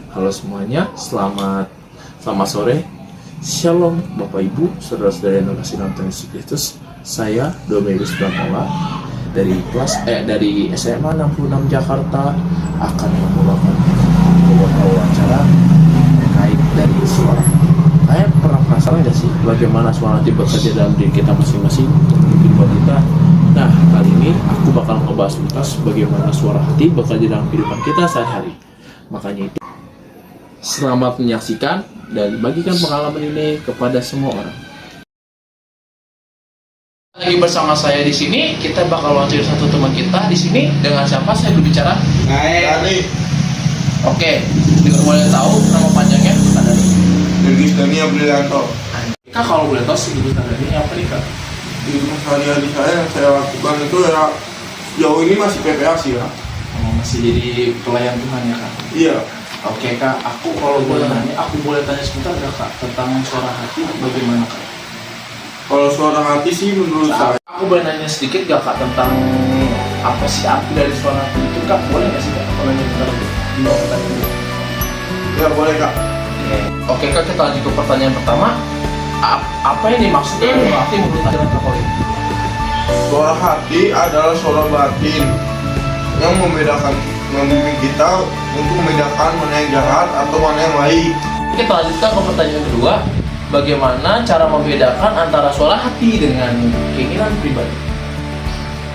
Halo semuanya, selamat sore. Shalom Bapak Ibu, saudara-saudara yang kasih dalam Tuhan Yesus Kristus. Saya Dominus Pramola dari SMA 66 Jakarta akan memulakan beberapa wawancara terkait dari suara. Kalian pernah penasaran gak sih bagaimana suara hati bekerja dalam diri kita masing-masing, kehidupan kita? Nah, kali ini aku bakal ngebahas tuntas bagaimana suara hati bekerja dalam kehidupan kita sehari-hari. Makanya itu, selamat menyaksikan dan bagikan pengalaman ini kepada semua orang. Lagi bersama saya di sini, kita bakal wawancara satu teman kita di sini. Dengan siapa saya berbicara? Dani. Oke, dengan boleh tahu nama panjangnya? Dani. Dirgis Dania Brilianto. Kak, kalau boleh tahu sih Dirgis Dani apa nih Kak? Di sehari-hari saya yang saya lakukan itu ya jauh ini masih PPA sih ya. Oh, masih jadi pelayan Tuhan ya Kak? Iya. Oke Kak, aku kalau boleh nanya, aku boleh tanya sebentar gak Kak tentang suara hati bagaimana Kak? Kalau suara hati sih menurut saya. Aku boleh nanya sedikit gak Kak tentang apa sih arti dari suara hati itu Kak? Boleh gak sih Kak? Kalau nanya tentang itu. Ya boleh Kak. Oke Kak, kita lanjut ke pertanyaan pertama. Apa yang dimaksud dengan suara hati menurut ajaran Katolik? Suara hati adalah suara batin yang membimbing kita untuk membedakan mana yang jahat atau mana yang baik. Kita lanjutkan ke pertanyaan kedua. Bagaimana cara membedakan antara suara hati dengan keinginan pribadi?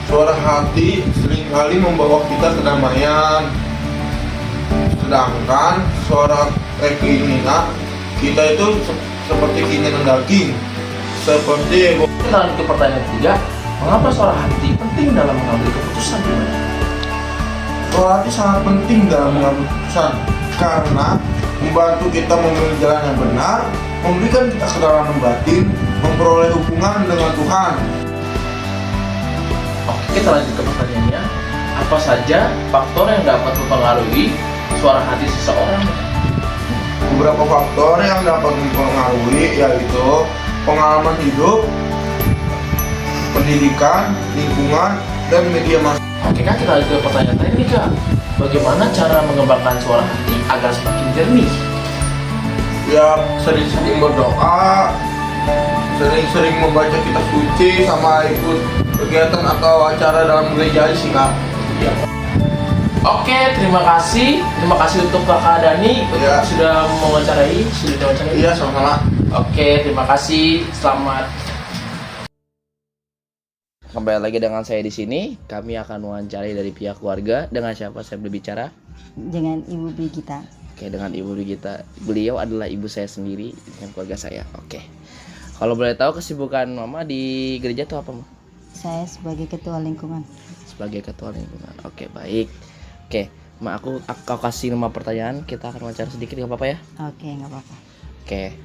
Suara hati seringkali membawa kita kedamaian, sedangkan suara keinginan kita itu seperti keinginan daging. Seperti Kita lanjut ke pertanyaan ketiga. Mengapa suara hati penting dalam mengambil keputusan pribadi? suara hati sangat penting dalam mengambil keputusan karena membantu kita memilih jalan yang benar, memberikan kita kedalaman batin, memperoleh hubungan dengan Tuhan. Oke, kita lanjut ke pertanyaannya. Apa saja faktor yang dapat mempengaruhi suara hati seseorang? Beberapa faktor yang dapat mempengaruhi yaitu pengalaman hidup, pendidikan, lingkungan, dan media massa. Oke Kak, kita lanjut ke pertanyaan tadi nih Kak. Bagaimana cara mengembangkan suara hati agar semakin jernih? Ya sering-sering berdoa, sering-sering membaca kitab suci, sama ikut kegiatan atau acara dalam gereja sih Kak. Ya. Oke, terima kasih untuk Kakak Dani Ya. sudah mewawancarai. Iya, sama-sama. Oke, terima kasih. Selamat. Kembali lagi dengan saya di sini. Kami akan mewawancarai dari pihak keluarga. Dengan siapa saya berbicara? Dengan Ibu Brigita. Oke, dengan Ibu Brigita. Beliau adalah ibu saya sendiri dengan keluarga saya. Oke. Kalau boleh tahu kesibukan Mama di gereja itu apa, Ma? Saya sebagai ketua lingkungan. Sebagai ketua lingkungan. Oke, baik. Oke, Ma, aku kasih 5 pertanyaan. Kita akan wawancara sedikit, nggak apa-apa ya? Oke, nggak apa-apa. Oke.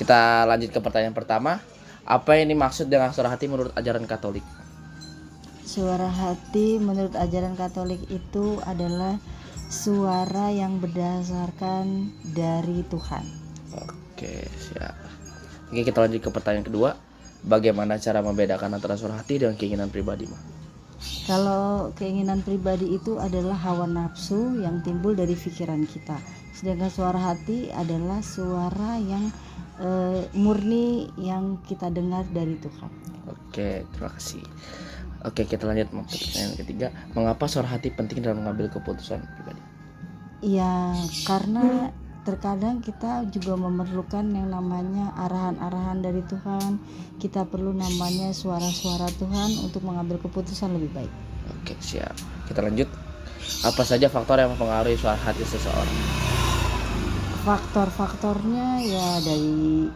Kita lanjut ke pertanyaan pertama. Apa yang dimaksud dengan suara hati menurut ajaran Katolik? Suara hati menurut ajaran Katolik itu adalah suara yang berdasarkan dari Tuhan. Oke, siap. Oke, kita lanjut ke pertanyaan kedua. Bagaimana cara membedakan antara suara hati dan keinginan pribadi, Ma? Kalau keinginan pribadi itu adalah hawa nafsu yang timbul dari pikiran kita. Sedangkan suara hati adalah suara yang murni yang kita dengar dari Tuhan. Oke, terima kasih. Oke, kita lanjut ke pertanyaan ketiga. Mengapa suara hati penting dalam mengambil keputusan pribadi? Ya, karena terkadang kita juga memerlukan yang namanya arahan-arahan dari Tuhan. Kita perlu namanya suara-suara Tuhan untuk mengambil keputusan lebih baik. Oke, siap. Kita lanjut. Apa saja faktor yang mempengaruhi suara hati seseorang? Faktor-faktornya ya dari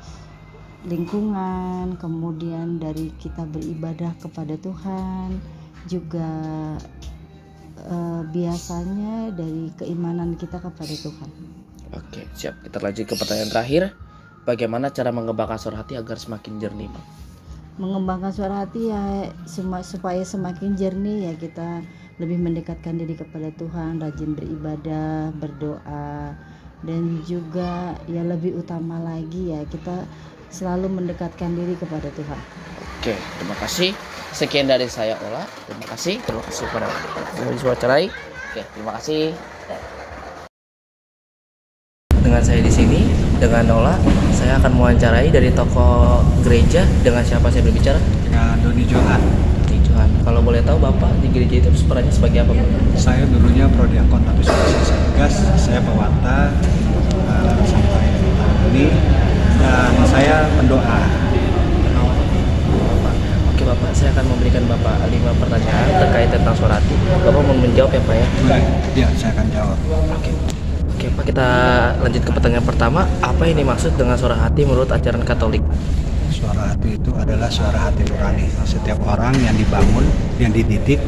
lingkungan, kemudian dari kita beribadah kepada Tuhan, juga biasanya dari keimanan kita kepada Tuhan. Oke, siap. Kita lanjut ke pertanyaan terakhir. Bagaimana cara mengembangkan suara hati agar semakin jernih, Ma? Mengembangkan suara hati ya supaya semakin jernih ya kita lebih mendekatkan diri kepada Tuhan, rajin beribadah, berdoa, dan juga ya lebih utama lagi ya kita selalu mendekatkan diri kepada Tuhan. Oke, terima kasih. Sekian dari saya Ola. Terima kasih kepada wawancarai. Oke, terima kasih. dengan saya di sini dengan Nola. Saya akan mewawancarai dari tokoh gereja. Dengan siapa saya berbicara? Dengan Doni Johan. Di Johan. Kalau boleh tahu Bapak di gereja itu perannya sebagai apa, Pak? Saya dulunya prodiakon tapi sudah selesai tugas. Saya pewarta sampai tahun ini dan saya pendoa. Oke Bapak, saya akan memberikan Bapak 5 pertanyaan terkait tentang suara hati. Bapak mau menjawab ya Pak ya? Ya, saya akan jawab. Oke. Oke Pak, kita lanjut ke pertanyaan pertama. Apa ini maksud dengan suara hati menurut ajaran Katolik? Suara hati itu adalah suara hati nurani. Setiap orang yang dibangun, yang dididik,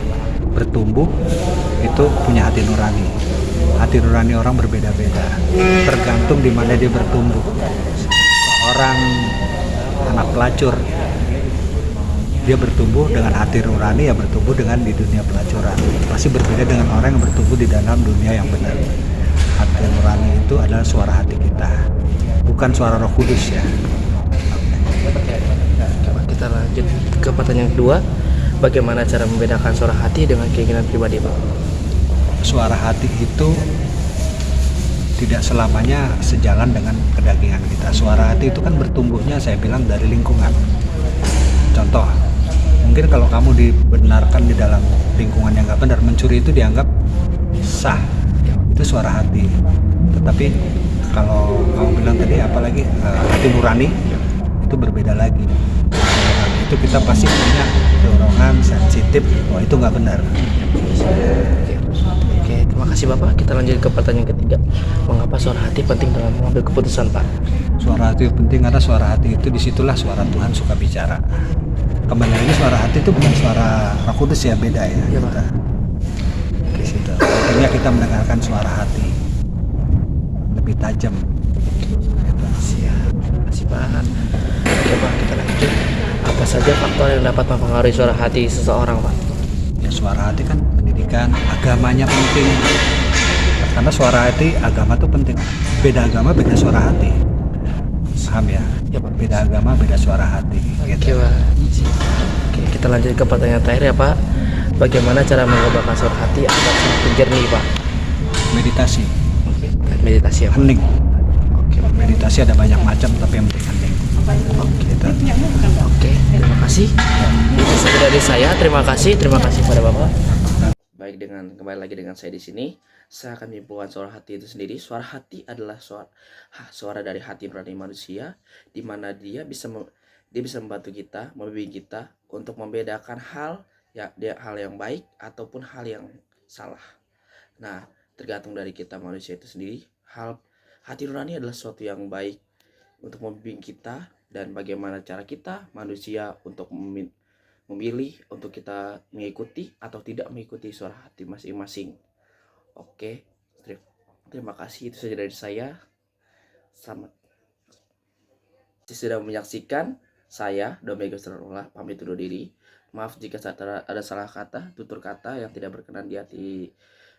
bertumbuh, itu punya hati nurani. Hati nurani orang berbeda-beda, tergantung di mana dia bertumbuh. Seorang anak pelacur, dia bertumbuh dengan hati nurani, ya bertumbuh dengan di dunia pelacuran. Pasti berbeda dengan orang yang bertumbuh di dalam dunia yang benar. Hati nurani itu adalah suara hati kita, bukan suara Roh Kudus ya. Coba kita lanjut ke pertanyaan kedua. Bagaimana cara membedakan suara hati dengan keinginan pribadi, Pak? Suara hati itu tidak selamanya sejalan dengan kedagingan kita. Suara hati itu kan bertumbuhnya, saya bilang, dari lingkungan. Contoh, mungkin kalau kamu dibenarkan di dalam lingkungan yang nggak benar, mencuri itu dianggap sah, itu suara hati. Tetapi kalau kamu bilang tadi apalagi hati nurani, itu berbeda lagi. Nurani itu kita pasti punya dorongan sensitif, wah itu nggak benar. Oke, terima kasih Bapak. Kita lanjut ke pertanyaan ketiga. Mengapa suara hati penting dalam mengambil keputusan, Pak? Suara hati penting karena suara hati itu disitulah suara Tuhan suka bicara. Kembali lagi, suara hati itu bukan suara Roh Kudus ya, beda ya. Iya, Kita di situ. Artinya kita mendengarkan suara hati lebih tajam. Siap, kasih Pak. Oke Pak, kita lanjut. Apa saja faktor yang dapat mempengaruhi suara hati seseorang, Pak? Ya, suara hati kan pendidikan, agamanya penting. Karena suara hati, agama tuh penting. Beda agama, beda suara hati. Paham ya? Ya, Pak. Beda agama, beda suara hati. Oke Gitu. Pak. Oke, kita lanjut ke pertanyaan terakhir ya Pak. Bagaimana cara mengubahkan suara hati agar semakin jernih, Pak? Meditasi, Meditasi ya Pak. hening. Oke, Meditasi ada banyak macam, tapi yang penting hening. Gitu. Oke, terima kasih. Itu saja dari saya. Terima kasih pada Bapak. Baik, kembali lagi dengan saya di sini. Saya akan menyimpulkan suara hati itu sendiri. Suara hati adalah suara dari hati nurani manusia, di mana dia bisa membantu kita, membimbing kita untuk membedakan hal yang baik ataupun hal yang salah. Nah, tergantung dari kita manusia itu sendiri. Hati nurani adalah sesuatu yang baik untuk membimbing kita, dan bagaimana cara kita manusia untuk memilih untuk kita mengikuti atau tidak mengikuti suara hati masing-masing. Oke, terima kasih. Itu saja dari saya. Selamat sudah menyaksikan. Saya Domego Serula pamit undur diri. Maaf jika ada salah kata, tutur kata yang tidak berkenan di hati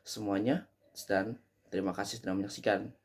semuanya, dan terima kasih sudah menyaksikan.